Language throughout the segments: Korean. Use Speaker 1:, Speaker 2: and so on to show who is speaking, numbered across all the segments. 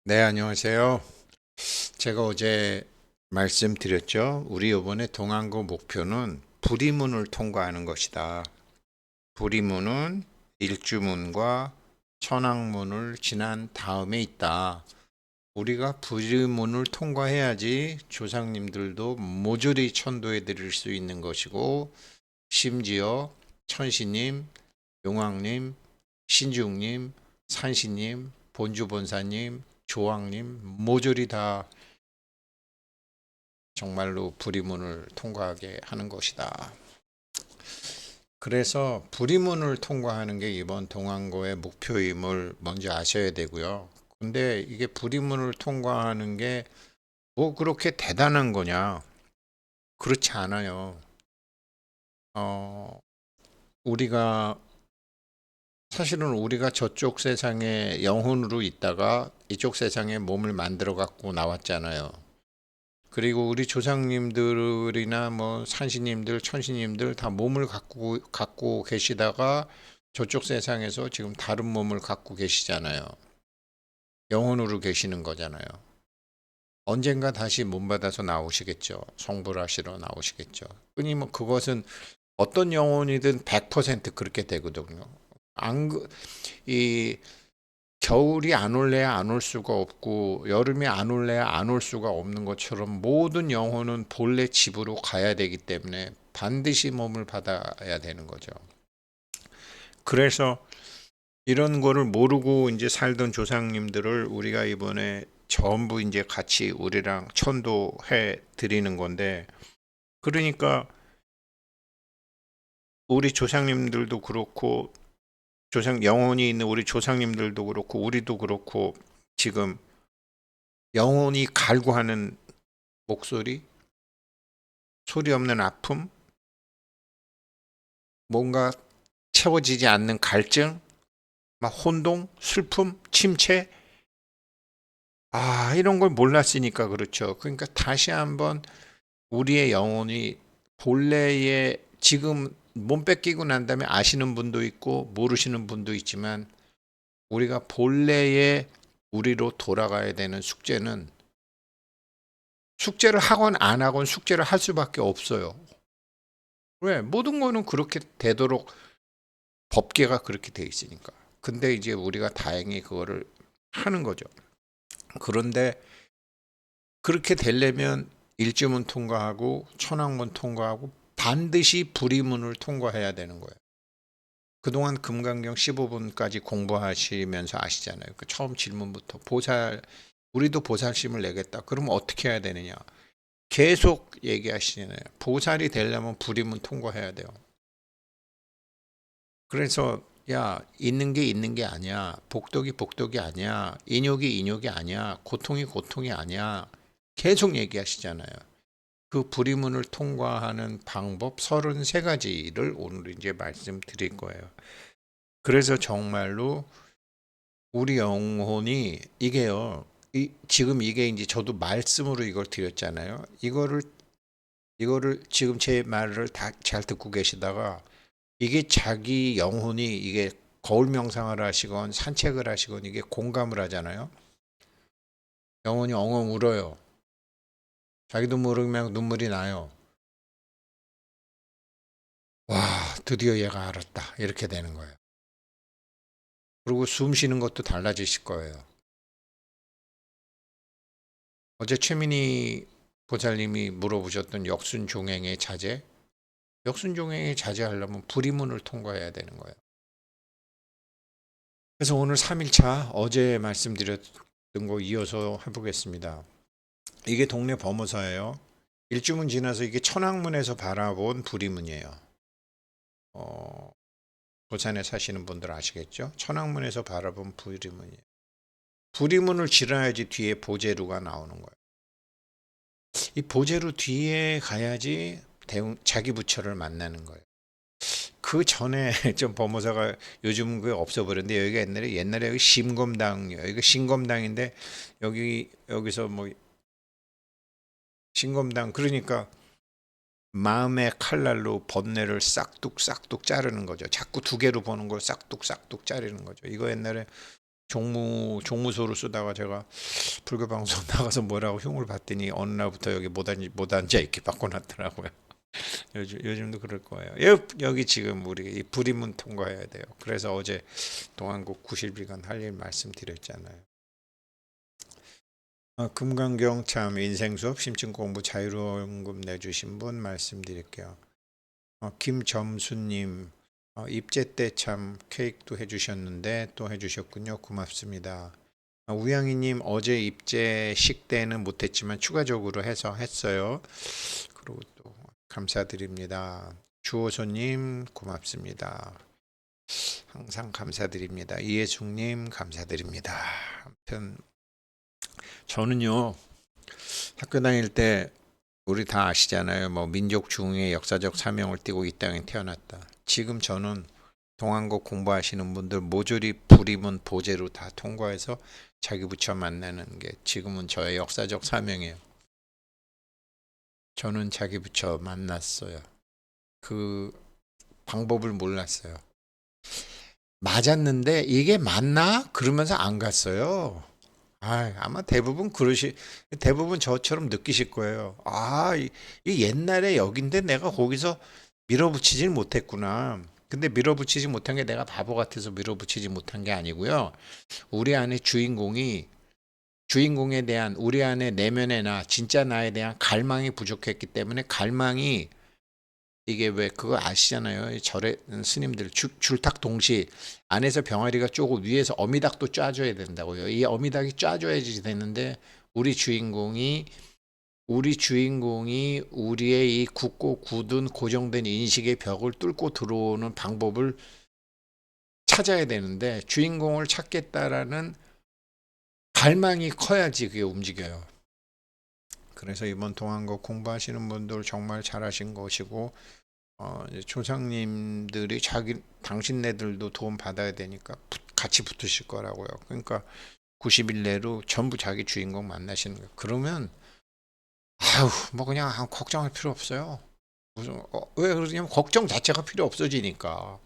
Speaker 1: 네, 안녕하세요. 제가 어제 말씀드렸죠. 우리 이번에 동안고 목표는 불이문을 통과하는 것이다. 불이문은 일주문과 천왕문을 지난 다음에 있다. 우리가 불이문을 통과해야지 조상님들도 모조리 천도해 드릴 수 있는 것이고, 심지어 천시님, 용왕님, 신중님, 산시님, 본주본사님, 조왕님 모조리 다 정말로 불의문을 통과하게 하는 것이다. 그래서 불의문을 통과하는 게 이번 동안고의 목표임을 먼저 아셔야 되고요. 근데 이게 불의문을 통과하는 게 뭐 그렇게 대단한 거냐? 그렇지 않아요. 어, 우리가 사실은 우리가 저쪽 세상에 영혼으로 있다가 이쪽 세상에 몸을 만들어 갖고 나왔잖아요. 그리고 우리 조상님들이나 뭐 산신님들, 천신님들 다 몸을 갖고 계시다가 저쪽 세상에서 지금 다른 몸을 갖고 계시잖아요. 영혼으로 계시는 거잖아요. 언젠가 다시 몸 받아서 나오시겠죠. 성불하시러 나오시겠죠. 끊임없 그것은 어떤 영혼이든 100% 그렇게 되거든요. 안, 이 겨울이 안 올래야 안 올 수가 없고 여름이 안 올래야 안 올 수가 없는 것처럼 모든 영혼은 본래 집으로 가야 되기 때문에 반드시 몸을 받아야 되는 거죠. 그래서 이런 거를 모르고 이제 살던 조상님들을 우리가 이번에 전부 이제 같이 우리랑 천도해 드리는 건데, 그러니까 우리 조상님들도 그렇고 영혼이 있는 우리 조상님들도 그렇고 우리도 그렇고 지금 영혼이 갈구하는 목소리, 소리 없는 아픔, 뭔가 채워지지 않는 갈증, 막 혼동, 슬픔, 침체, 이런 걸 몰랐으니까 그렇죠. 그러니까 다시 한번 우리의 영혼이 본래의 지금 몸 뺏기고 난 다음에 아시는 분도 있고 모르시는 분도 있지만 우리가 본래의 우리로 돌아가야 되는 숙제를 하건 안 하건 숙제를 할 수밖에 없어요. 왜? 모든 거는 그렇게 되도록 법계가 그렇게 돼 있으니까. 근데 이제 우리가 다행히 그거를 하는 거죠. 그런데 그렇게 되려면 일주문 통과하고 천왕문 통과하고 반드시 불의문을 통과해야 되는 거예요. 그동안 금강경 15분까지 공부하시면서 아시잖아요. 그 처음 질문부터 우리도 보살심을 내겠다. 그러면 어떻게 해야 되느냐? 계속 얘기하시잖아요. 보살이 되려면 불의문 통과해야 돼요. 그래서 야, 있는 게 있는 게 아니야. 복덕이 복덕이 아니야. 인욕이 인욕이 아니야. 고통이 고통이 아니야. 계속 얘기하시잖아요. 그 불의문을 통과하는 방법 33가지를 오늘 이제 말씀드릴 거예요. 그래서 정말로 우리 영혼이 이게요. 지금 이게 이제 저도 말씀으로 이걸 드렸잖아요. 이거를 지금 제 말을 다 잘 듣고 계시다가 이게 자기 영혼이 이게 거울 명상을 하시건 산책을 하시건 이게 공감을 하잖아요. 영혼이 엉엉 울어요. 자기도 모르면 눈물이 나요. 와, 드디어 얘가 알았다. 이렇게 되는 거예요. 그리고 숨 쉬는 것도 달라지실 거예요. 어제 최민희 보살님이 물어보셨던 역순종행의 자제. 역순종행의 자제하려면 불의문을 통과해야 되는 거예요. 그래서 오늘 3일차 어제 말씀드렸던 거 이어서 해보겠습니다. 이게 동네 범어사예요. 일주문 지나서 이게 천왕문에서 바라본 불의문이에요. 어, 부산에 사시는 분들 아시겠죠? 천왕문에서 바라본 불의문이에요. 불의문을 지나야지 뒤에 보제루가 나오는 거예요. 이 보제루 뒤에 가야지 자기 부처를 만나는 거예요. 그 전에 좀 범어사가 요즘 그 없어버렸는데 여기가 옛날에 여기 심검당이요. 여기 신검당인데 여기서 뭐 신검당 그러니까 마음의 칼날로 번뇌를 싹둑 자르는 거죠. 자꾸 두 개로 보는 걸 싹둑 자르는 거죠. 이거 옛날에 종무소로 쓰다가 제가 불교 방송 나가서 뭐라고 흉을 봤더니 어느 날부터 여기 못 앉아 있게 바꿔놨더라고요. 요즘도 그럴 거예요. 여기 지금 우리 이 불임은 통과해야 돼요. 그래서 어제 동안국 90일간 할 일 말씀드렸잖아요. 금강경 참 인생수업 심층공부 자유로운금 내주신 분 말씀드릴게요. 김점수님 입제 때 참 케이크도 해주셨는데 또 해주셨군요. 고맙습니다. 우양이님 어제 입제식 때는 못했지만 추가적으로 해서 했어요. 그리고 또 감사드립니다. 주호소님 고맙습니다. 항상 감사드립니다. 이혜숙님 감사드립니다. 아무튼 저는요 학교 다닐 때 우리 다 아시잖아요. 뭐 민족 중흥의 역사적 사명을 띠고 이 땅에 태어났다. 지금 저는 동안국 공부하시는 분들 모조리 불임은 보제로 다 통과해서 자기 부처 만나는 게 지금은 저의 역사적 사명이에요. 저는 자기 부처 만났어요. 그 방법을 몰랐어요. 맞았는데 이게 맞나? 그러면서 안 갔어요. 아마 대부분 저처럼 느끼실 거예요. 이 옛날에 여긴데 내가 거기서 밀어붙이질 못했구나. 근데 밀어붙이지 못한 게 내가 바보 같아서 밀어붙이지 못한 게 아니고요. 우리 안에 주인공에 대한 우리 안에 내면의 나, 진짜 나에 대한 갈망이 부족했기 때문에 갈망이 이게 왜 그거 아시잖아요. 절에 스님들 줄탁 동시 안에서 병아리가 쪼고 위에서 어미닭도 쪄줘야 된다고요. 이 어미닭이 쪄줘야지 되는데 우리 주인공이 우리의 이 굳고 굳은 고정된 인식의 벽을 뚫고 들어오는 방법을 찾아야 되는데 주인공을 찾겠다라는 갈망이 커야지 그게 움직여요. 그래서 이번 동안국 공부하시는 분들 정말 잘하신 것이고 조상님들이 당신네들도 도움 받아야 되니까 같이 붙으실 거라고요. 그러니까 90일 내로 전부 자기 주인공 만나시는 거예요. 그러면 뭐 그냥 걱정할 필요 없어요. 왜 그러냐면 걱정 자체가 필요 없어지니까.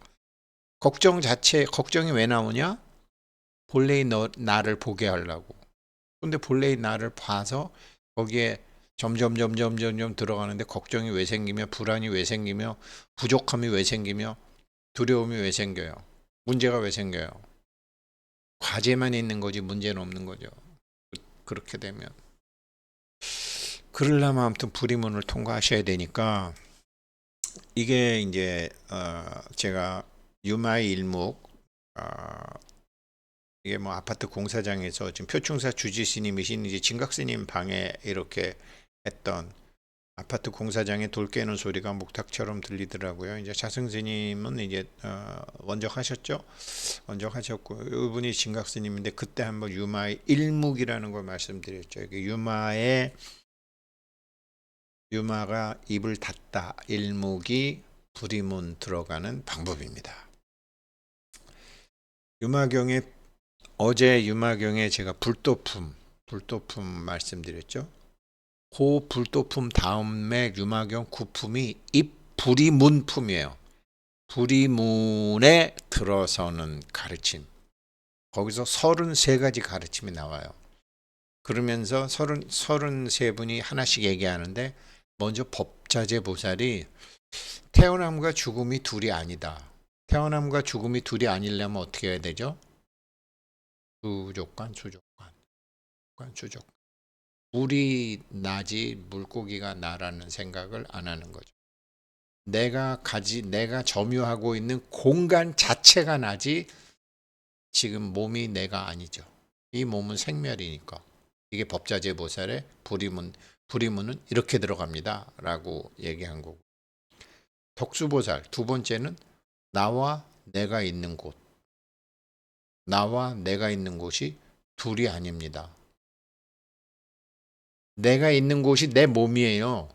Speaker 1: 걱정이 왜 나오냐? 본래의 나를 보게 하려고. 근데 본래의 나를 봐서 거기에 점점 들어가는데 걱정이 왜 생기며 불안이 왜 생기며 부족함이 왜 생기며 두려움이 왜 생겨요? 문제가 왜 생겨요? 과제만 있는 거지 문제는 없는 거죠. 그렇게 되면 그러려면 아무튼 불이문을 통과하셔야 되니까 이게 이제 제가 유마의 일목 이게 뭐 아파트 공사장에서 지금 표충사 주지스님이신 이제 진각스님 방에 이렇게 했던 아파트 공사장에 돌 깨는 소리가 목탁처럼 들리더라고요. 이제 자승스님은 이제 원적하셨죠? 원적하셨고 이분이 진각스님인데 그때 한번 유마의 일묵이라는 걸 말씀드렸죠. 이게 유마가 입을 닫다 일묵이 불이문 들어가는 방법입니다. 어제 유마경에 제가 불도품 말씀드렸죠. 그 불도품 다음에 유마경 구품이 입불이문품이에요. 불이문에 들어서는 가르침. 거기서 33가지 가르침이 나와요. 그러면서 33분이 하나씩 얘기하는데 먼저 법자재 보살이 태어남과 죽음이 둘이 아니다. 태어남과 죽음이 둘이 아니려면 어떻게 해야 되죠? 수족관. 물이 나지 물고기가 나라는 생각을 안 하는 거죠. 내가 점유하고 있는 공간 자체가 나지 지금 몸이 내가 아니죠. 이 몸은 생멸이니까. 이게 법자재 보살의 불이문은 이렇게 들어갑니다. 라고 얘기한 거고. 덕수보살 두 번째는 나와 내가 있는 곳이 둘이 아닙니다. 내가 있는 곳이 내 몸이에요.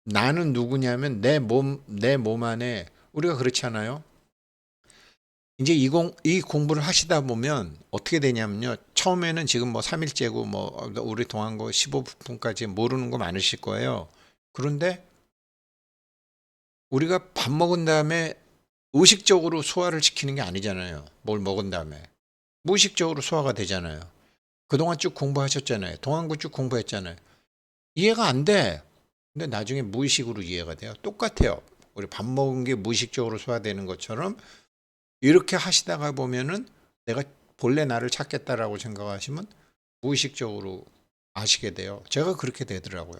Speaker 1: 나는 누구냐면 내 몸 안에 우리가 그렇지 않아요? 이제 이 공부를 하시다 보면 어떻게 되냐면요. 처음에는 지금 뭐 3일째고 뭐 우리 동안고 15분까지 모르는 거 많으실 거예요. 그런데 우리가 밥 먹은 다음에 의식적으로 소화를 시키는 게 아니잖아요. 뭘 먹은 다음에. 무의식적으로 소화가 되잖아요. 그동안 쭉 공부하셨잖아요. 동안구 쭉 공부했잖아요. 이해가 안 돼. 근데 나중에 무의식으로 이해가 돼요. 똑같아요. 우리 밥 먹은 게 무의식적으로 소화되는 것처럼 이렇게 하시다가 보면은 내가 본래 나를 찾겠다라고 생각하시면 무의식적으로 아시게 돼요. 제가 그렇게 되더라고요.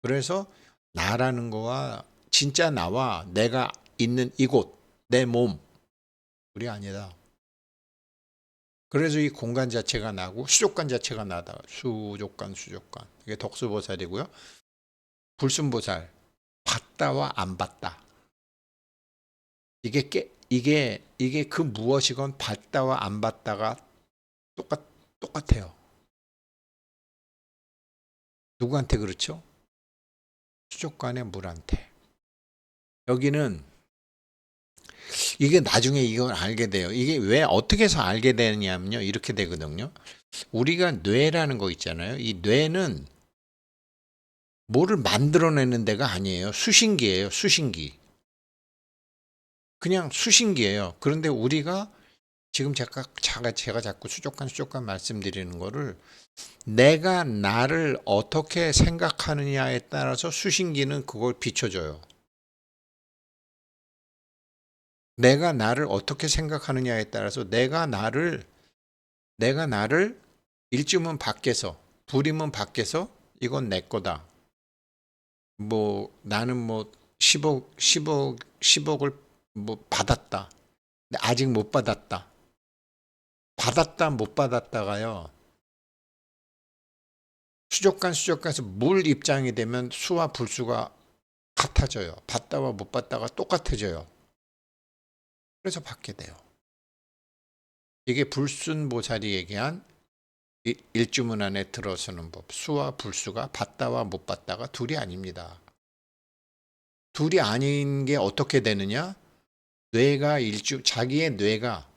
Speaker 1: 그래서 나라는 거와 진짜 나와 내가 있는 이곳, 내 몸, 우리 아니다. 그래서 이 공간 자체가 나고 수족관 자체가 나다. 수족관. 이게 덕수보살이고요. 불순보살, 봤다와 안 봤다. 이게 그 무엇이건 봤다와 안 봤다가 똑같아요. 누구한테 그렇죠? 수족관의 물한테. 여기는 이게 나중에 이걸 알게 돼요. 이게 왜 어떻게 해서 알게 되냐면요. 이렇게 되거든요. 우리가 뇌라는 거 있잖아요. 이 뇌는 뭐를 만들어내는 데가 아니에요. 수신기예요. 수신기. 그냥 수신기예요. 그런데 우리가 지금 제가 자꾸 수족관 말씀드리는 거를 내가 나를 어떻게 생각하느냐에 따라서 수신기는 그걸 비춰줘요. 내가 나를 어떻게 생각하느냐에 따라서 내가 나를 일주면 밖에서, 불이면 밖에서 이건 내 거다. 뭐 나는 뭐 10억을 뭐 받았다. 근데 아직 못 받았다. 받았다 못 받았다가요. 수족관에서 물 입장이 되면 수와 불수가 같아져요. 받다와 못 받다가 똑같아져요. 그래서 받게 돼요. 이게 불순보살이 얘기한 일주문 안에 들어서는 법. 수와 불수가 받다와 못 받다가 둘이 아닙니다. 둘이 아닌 게 어떻게 되느냐? 자기의 뇌가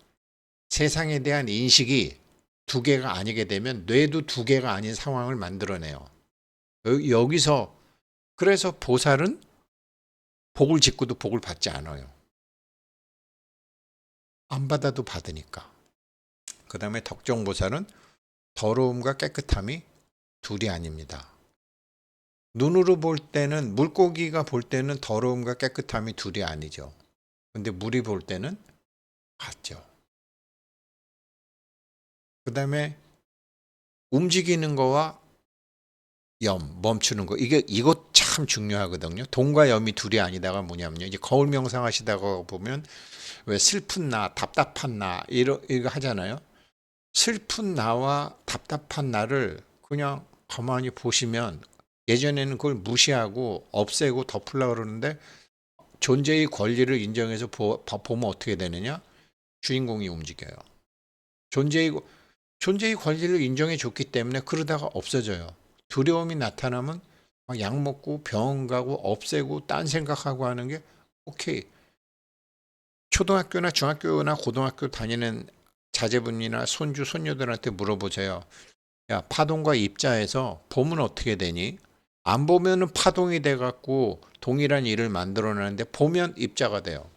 Speaker 1: 세상에 대한 인식이 두 개가 아니게 되면 뇌도 두 개가 아닌 상황을 만들어내요. 여기서 그래서 보살은 복을 짓고도 복을 받지 않아요. 안 받아도 받으니까. 그 다음에 덕정보살은 더러움과 깨끗함이 둘이 아닙니다. 눈으로 볼 때는 물고기가 볼 때는 더러움과 깨끗함이 둘이 아니죠. 근데 물이 볼 때는 같죠. 그 다음에 움직이는 거와 멈추는 거. 이것 참 중요하거든요. 동과 염이 둘이 아니다가 뭐냐면요. 이제 거울 명상하시다가 보면 왜 슬픈 나, 답답한 나, 이거 하잖아요. 슬픈 나와 답답한 나를 그냥 가만히 보시면 예전에는 그걸 무시하고 없애고 덮으려고 그러는데 존재의 권리를 인정해서 보면 어떻게 되느냐? 주인공이 움직여요. 존재의 권리를 인정해 줬기 때문에 그러다가 없어져요. 두려움이 나타나면 막 약 먹고 병원 가고 없애고 딴 생각하고 하는 게 오케이. 초등학교나 중학교나 고등학교 다니는 자제분이나 손주, 손녀들한테 물어보세요. 야, 파동과 입자에서 보면 어떻게 되니? 안 보면은 파동이 돼갖고 동일한 일을 만들어내는데 보면 입자가 돼요.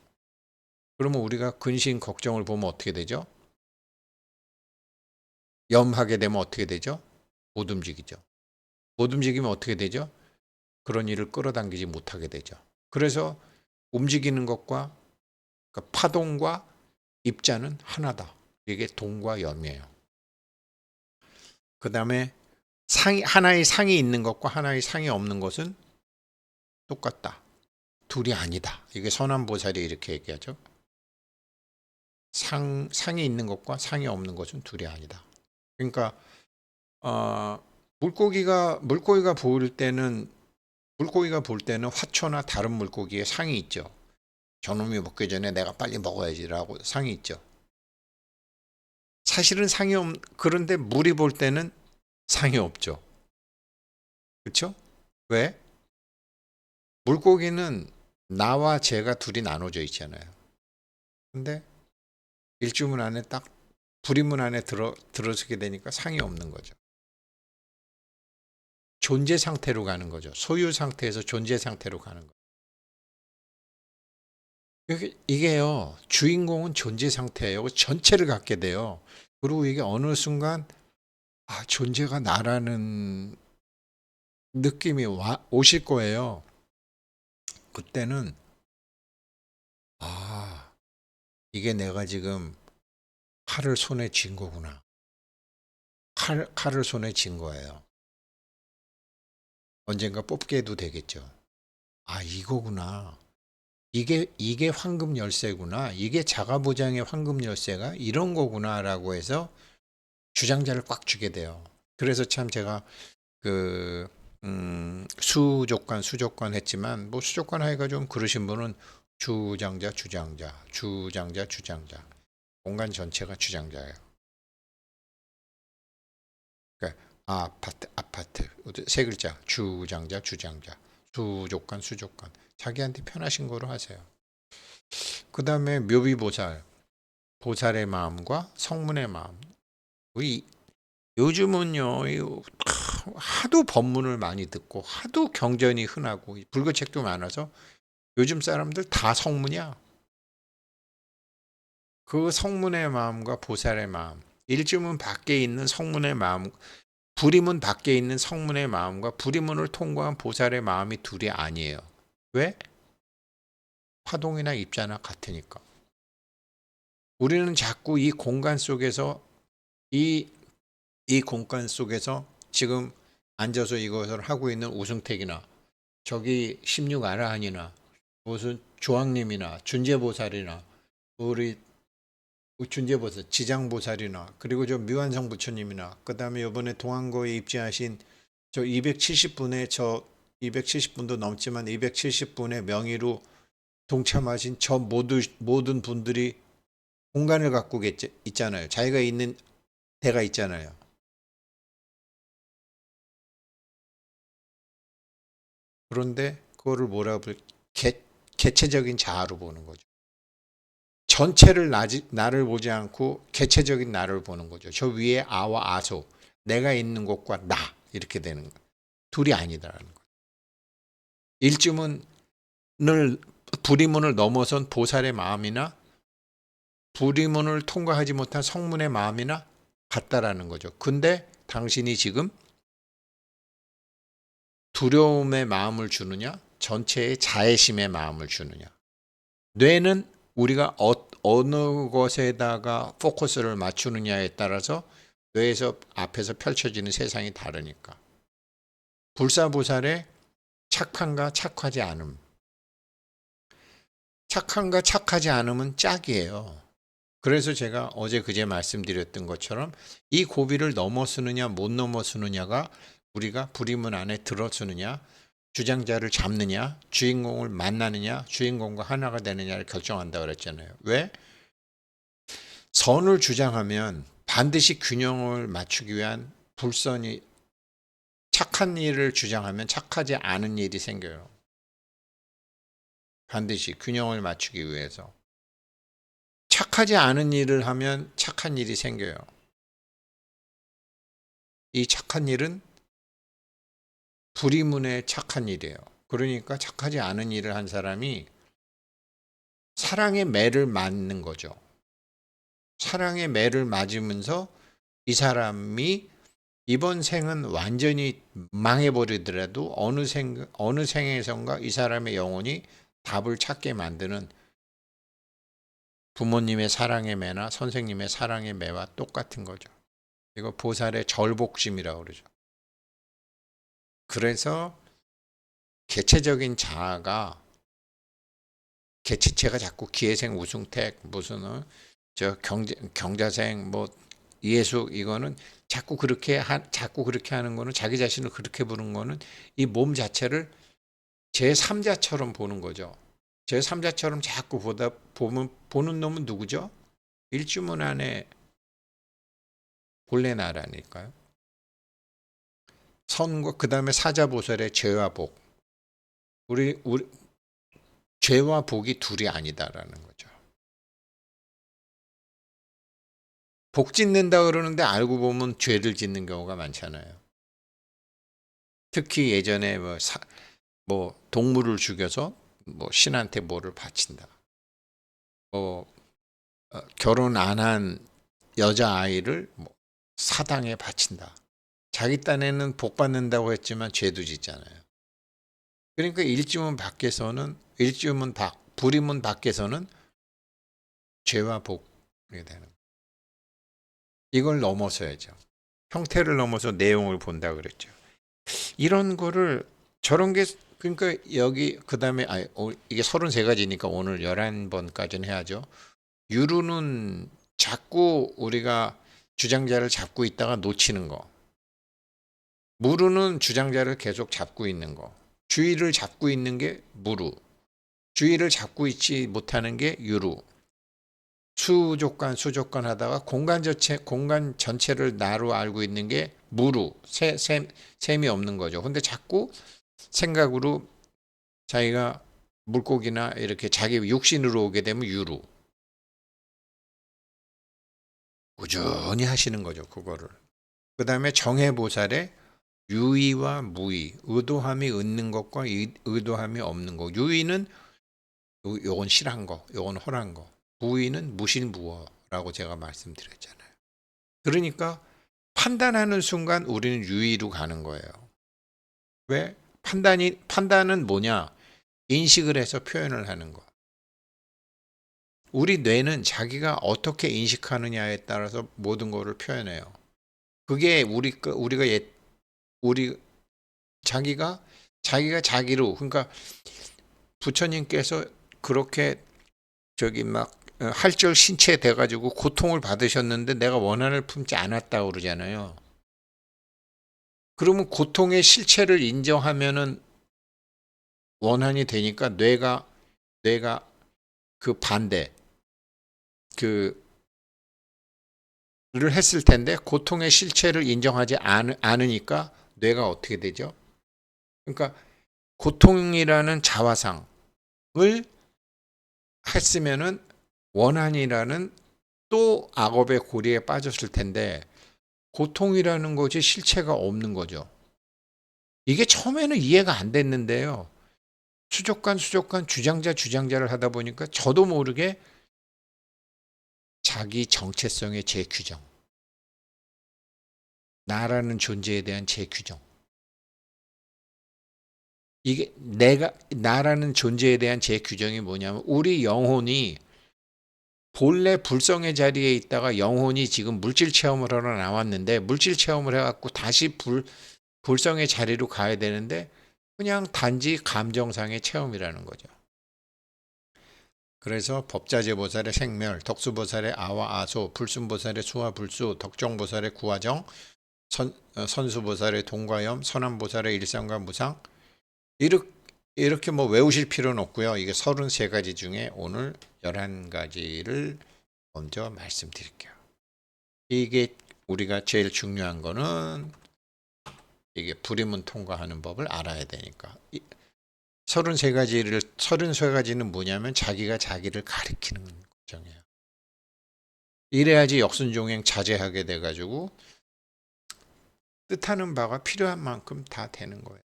Speaker 1: 그러면 우리가 근심, 걱정을 보면 어떻게 되죠? 염하게 되면 어떻게 되죠? 못 움직이죠. 못 움직이면 어떻게 되죠? 그런 일을 끌어당기지 못하게 되죠. 그래서 움직이는 것과 그러니까 파동과 입자는 하나다. 이게 동과 염이에요. 그 다음에 하나의 상이 있는 것과 하나의 상이 없는 것은 똑같다. 둘이 아니다. 이게 선암보살이 이렇게 얘기하죠. 상이 있는 것과 상이 없는 것은 둘이 아니다. 그러니까 물고기가 볼 때는 화초나 다른 물고기에 상이 있죠. 저놈이 먹기 전에 내가 빨리 먹어야지라고 상이 있죠. 사실은 그런데 물이 볼 때는 상이 없죠. 그렇죠? 왜? 물고기는 나와 쟤가 둘이 나눠져 있잖아요. 근데 일주문 안에 딱 불이문 안에 들어서게 되니까 상이 없는 거죠. 존재 상태로 가는 거죠. 소유 상태에서 존재 상태로 가는 거죠. 이게요, 주인공은 존재 상태예요. 전체를 갖게 돼요. 그리고 이게 어느 순간, 존재가 나라는 느낌이 오실 거예요. 그때는, 아, 이게 내가 지금 칼을 손에 쥔 거구나. 칼을 손에 쥔 거예요. 언젠가 뽑게 해도 되겠죠. 이거구나. 이게 황금 열쇠구나. 이게 자가보장의 황금 열쇠가 이런 거구나라고 해서 주장자를 꽉 주게 돼요. 그래서 참 제가 그 수족관 했지만 뭐 수족관 하기가 좀 그러신 분은 주장자 공간 전체가 주장자예요. 그러니까 아파트 세 글자 주장자 수족관 자기한테 편하신 거로 하세요. 그 다음에 보살의 마음과 성문의 마음. 요즘은요, 하도 법문을 많이 듣고 하도 경전이 흔하고 불교책도 많아서 요즘 사람들 다 성문이야. 그 성문의 마음과 보살의 마음, 일주문 밖에 있는 성문의 마음, 불이문 밖에 있는 성문의 마음과 불이문을 통과한 보살의 마음이 둘이 아니에요. 왜? 파동이나 입자나 같으니까. 우리는 자꾸 이, 이 공간 속에서 지금 앉아서 이것을 하고 있는 우승택이나 저기 16아라한이나 무슨 조항님이나 준재보살이나 우리 준재보살, 지장보살이나 그리고 저 묘한성 부처님이나 그 다음에 이번에 동안거에 입지하신 저 270분도 넘지만 270분의 명의로 동참하신 저 모든 분들이 공간을 갖고 있잖아요. 자기가 있는 데가 있잖아요. 그런데 그거를 개체적인 자아로 보는 거죠. 전체를 나를 보지 않고 개체적인 나를 보는 거죠. 저 위에 아와 아소, 내가 있는 곳과 나 이렇게 되는 거예요. 둘이 아니다라는 거예요. 일주문을 불이문을 넘어선 보살의 마음이나 불이문을 통과하지 못한 성문의 마음이나 같다라는 거죠. 근데 당신이 지금 두려움의 마음을 주느냐, 전체의 자애심의 마음을 주느냐. 뇌는 우리가 어느 것에다가 포커스를 맞추느냐에 따라서 뇌에서 앞에서 펼쳐지는 세상이 다르니까. 불사보살의 착함과 착하지 않음. 착함과 착하지 않음은 짝이에요. 그래서 제가 어제 그제 말씀드렸던 것처럼 이 고비를 넘어서느냐 못 넘어서느냐가 우리가 불이문 안에 들어서느냐, 주장자를 잡느냐, 주인공을 만나느냐, 주인공과 하나가 되느냐를 결정한다 그랬잖아요. 왜? 선을 주장하면 반드시 균형을 맞추기 위한 불선이 착한 일을 주장하면 착하지 않은 일이 생겨요. 반드시 균형을 맞추기 위해서. 착하지 않은 일을 하면 착한 일이 생겨요. 이 착한 일은 불이문의 착한 일이에요. 그러니까 착하지 않은 일을 한 사람이 사랑의 매를 맞는 거죠. 사랑의 매를 맞으면서 이 사람이 이번 생은 완전히 망해버리더라도 어느 생에선가 이 사람의 영혼이 답을 찾게 만드는 부모님의 사랑의 매나 선생님의 사랑의 매와 똑같은 거죠. 이거 보살의 절복심이라고 그러죠. 그래서 개체적인 자아가 개체체가 자꾸 기회생 우승택 무슨 저 경자생 뭐 예수 이거는 자꾸 그렇게 하는 거는 자기 자신을 그렇게 보는 거는 이 몸 자체를 제3자처럼 보는 거죠. 제3자처럼 자꾸 보는 놈은 누구죠? 일주문 안에 본래 나라니까요. 선과 그 다음에 사자보살의 죄와 복. 우리 죄와 복이 둘이 아니다라는 거죠. 복 짓는다 그러는데 알고 보면 죄를 짓는 경우가 많잖아요. 특히 예전에 뭐 동물을 죽여서 뭐 신한테 뭐를 바친다. 뭐 결혼 안 한 여자아이를 뭐 사당에 바친다. 자기 딴에는 복 받는다고 했지만 죄도 짓잖아요. 그러니까 불임문 밖에서는 죄와 복이 되는 거예요. 이걸 넘어서야죠. 형태를 넘어서 내용을 본다 그랬죠. 이런 거를 저런 게 그러니까 여기 그다음에 이게 33가지니까 오늘 11번까지는 해야죠. 유루는 자꾸 우리가 주장자를 잡고 있다가 놓치는 거. 무루는 주장자를 계속 잡고 있는 거. 주의를 잡고 있는 게 무루. 주의를 잡고 있지 못하는 게 유루. 수족관 하다가 공간 전체를 나로 알고 있는 게 무루. 셈이 없는 거죠. 근데 자꾸 생각으로 자기가 물고기나 이렇게 자기 육신으로 오게 되면 유루. 꾸준히 하시는 거죠, 그거를. 그 다음에 정해보살의 유의와 무의, 의도함이 있는 것과 의도함이 없는 것. 유의는 요건 실한 거, 요건 홀한 거. 무의는 무실무어라고 제가 말씀드렸잖아요. 그러니까 판단하는 순간 우리는 유의로 가는 거예요. 왜? 판단은 뭐냐? 인식을 해서 표현을 하는 거. 우리 뇌는 자기가 어떻게 인식하느냐에 따라서 모든 것을 표현해요. 그게 자기가 자기로, 그러니까 부처님께서 그렇게 막 할절 신체 돼가지고 고통을 받으셨는데 내가 원한을 품지 않았다 그러잖아요. 그러면 고통의 실체를 인정하면은 원한이 되니까 뇌가 그 반대 그를 했을 텐데 고통의 실체를 인정하지 않으니까 뇌가 어떻게 되죠? 그러니까 고통이라는 자화상을 했으면은 원한이라는 또 악업의 고리에 빠졌을 텐데 고통이라는 것이 실체가 없는 거죠. 이게 처음에는 이해가 안 됐는데요. 수족관 주장자를 하다 보니까 저도 모르게 자기 정체성의 재규정, 나라는 존재에 대한 재규정, 이게 나라는 존재에 대한 재규정이 뭐냐면 우리 영혼이 본래 불성의 자리에 있다가 영혼이 지금 물질 체험을 하러 나왔는데 물질 체험을 해갖고 다시 불성의 자리로 가야 되는데 그냥 단지 감정상의 체험이라는 거죠. 그래서 법자재보살의 생멸, 덕수보살의 아와 아소, 불순보살의 수와 불수, 덕정보살의 구화정, 선수보살의 동과염, 선암보살의 일상과 무상, 이렇게 뭐 외우실 필요는 없고요. 이게 33가지 중에 오늘 11가지를 먼저 말씀드릴게요. 이게 우리가 제일 중요한 거는 이게 불임문 통과하는 법을 알아야 되니까. 33가지는 뭐냐면 자기가 자기를 가리키는 과정이에요. 이래야지 역순종행 자제하게 돼가지고 뜻하는 바가 필요한 만큼 다 되는 거예요.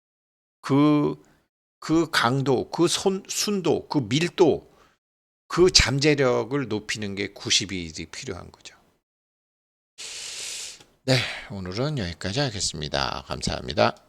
Speaker 1: 그 강도, 그 순도, 그 밀도, 그 잠재력을 높이는 게 90일이 필요한 거죠. 네, 오늘은 여기까지 하겠습니다. 감사합니다.